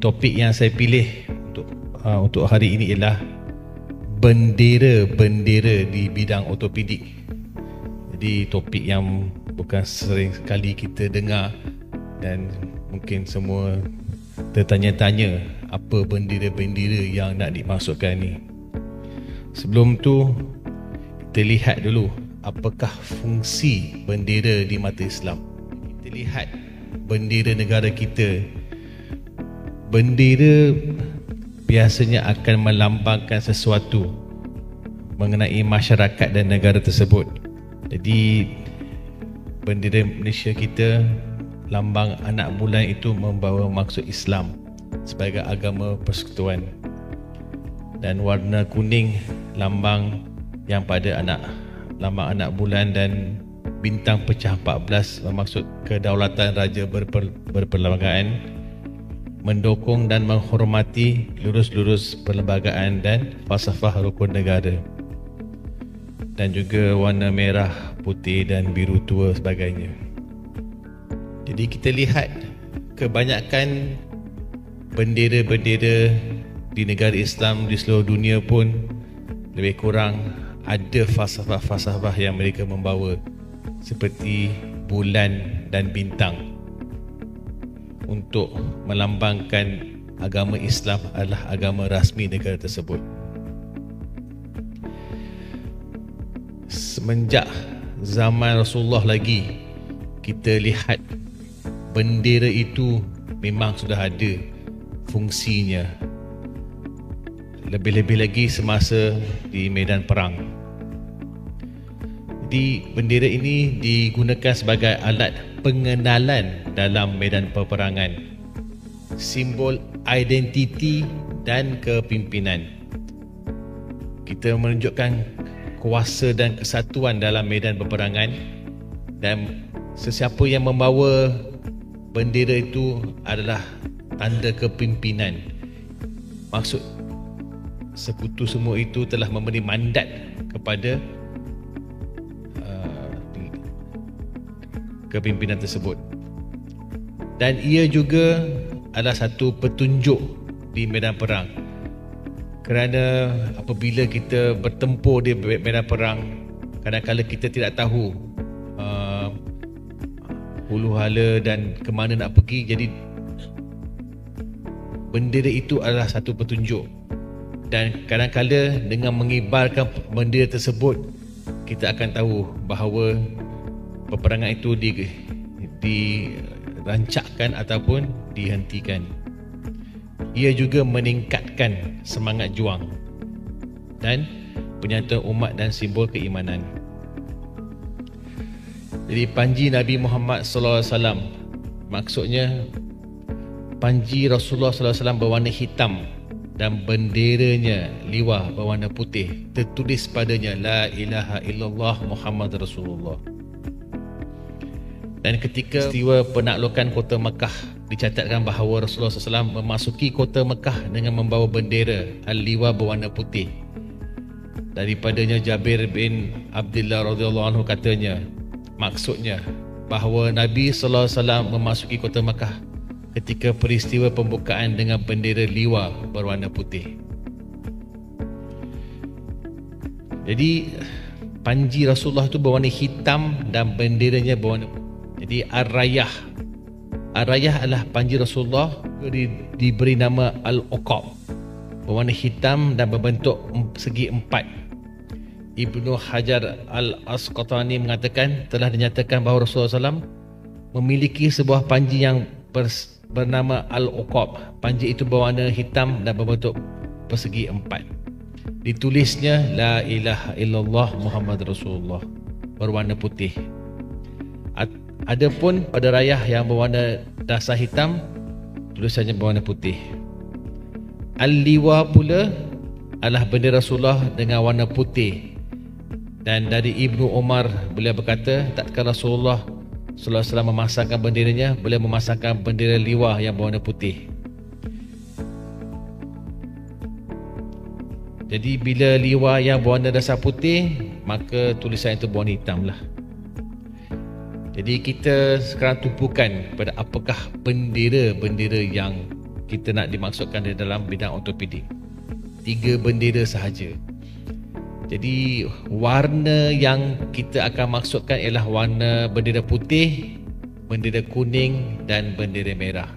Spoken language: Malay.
topik yang saya pilih untuk hari ini ialah bendera-bendera di bidang ortopedik. Jadi topik yang bukan sering sekali kita dengar dan mungkin semua tertanya-tanya apa bendera-bendera yang nak dimasukkan ni. Sebelum tu kita lihat dulu apakah fungsi bendera di mata Islam. Kita lihat bendera negara kita. Bendera biasanya akan melambangkan sesuatu mengenai masyarakat dan negara tersebut. Jadi bendera Malaysia kita, lambang anak bulan itu membawa maksud Islam sebagai agama persekutuan, dan warna kuning lambang yang pada lambang anak bulan, dan bintang pecah 14 bermaksud kedaulatan raja berperlembagaan, mendukung dan menghormati lurus-lurus perlembagaan dan falsafah rukun negara, dan juga warna merah, putih dan biru tua sebagainya. Jadi kita lihat kebanyakan bendera-bendera di negara Islam di seluruh dunia pun lebih kurang ada falsafah-falsafah yang mereka membawa, seperti bulan dan bintang, untuk melambangkan agama Islam adalah agama rasmi negara tersebut. Semenjak zaman Rasulullah lagi, kita lihat bendera itu memang sudah ada fungsinya. Lebih-lebih lagi semasa di medan perang. Jadi bendera ini digunakan sebagai alat pengenalan dalam medan peperangan, simbol identiti dan kepimpinan. Kita menunjukkan kuasa dan kesatuan dalam medan peperangan, dan sesiapa yang membawa bendera itu adalah tanda kepimpinan. Maksud sekutu semua itu telah memberi mandat kepada kepimpinan tersebut, dan ia juga adalah satu petunjuk di medan perang. Kerana apabila kita bertempur di medan perang, kadang-kadang kita tidak tahu hulu hala dan ke mana nak pergi. Jadi bendera itu adalah satu petunjuk, dan kadang-kadang dengan mengibarkan bendera tersebut, kita akan tahu bahawa peperangan itu dirancakkan ataupun dihentikan. Ia juga meningkatkan semangat juang dan penyatuan umat dan simbol keimanan. Jadi panji Nabi Muhammad SAW, maksudnya panji Rasulullah SAW berwarna hitam dan benderanya liwah berwarna putih. Tertulis padanya La ilaha illallah Muhammad Rasulullah. Dan ketika peristiwa penaklukan kota Mekah, dicatatkan bahawa Rasulullah SAW memasuki kota Mekah dengan membawa bendera al-liwa berwarna putih. Daripadanya Jabir bin Abdullah radhiyallahu anhu katanya, maksudnya bahawa Nabi SAW memasuki kota Mekah ketika peristiwa pembukaan dengan bendera liwa berwarna putih. Jadi panji Rasulullah itu berwarna hitam dan benderanya berwarna putih. Jadi Ar-Rayah adalah panji Rasulullah, diberi nama Al-Uqab, berwarna hitam dan berbentuk segi empat. Ibnu Hajar Al-Asqalani mengatakan telah dinyatakan bahawa Rasulullah SAW memiliki sebuah panji yang bernama Al-Uqab. Panji itu berwarna hitam dan berbentuk persegi empat. Ditulisnya La ilaha illallah Muhammad Rasulullah berwarna putih. Adapun pada rayah yang berwarna dasar hitam, tulisannya berwarna putih. Al-Liwa pula adalah bendera Rasulullah dengan warna putih. Dan dari Ibnu Umar, beliau berkata, tatkala Rasulullah SAW memasangkan benderanya, beliau memasangkan bendera liwa yang berwarna putih. Jadi bila liwa yang berwarna dasar putih, maka tulisan itu berwarna hitam lah. Jadi kita sekarang tumpukan pada apakah bendera-bendera yang kita nak dimaksudkan di dalam bidang ortopedik. 3 bendera sahaja. Jadi warna yang kita akan maksudkan ialah warna bendera putih, bendera kuning dan bendera merah.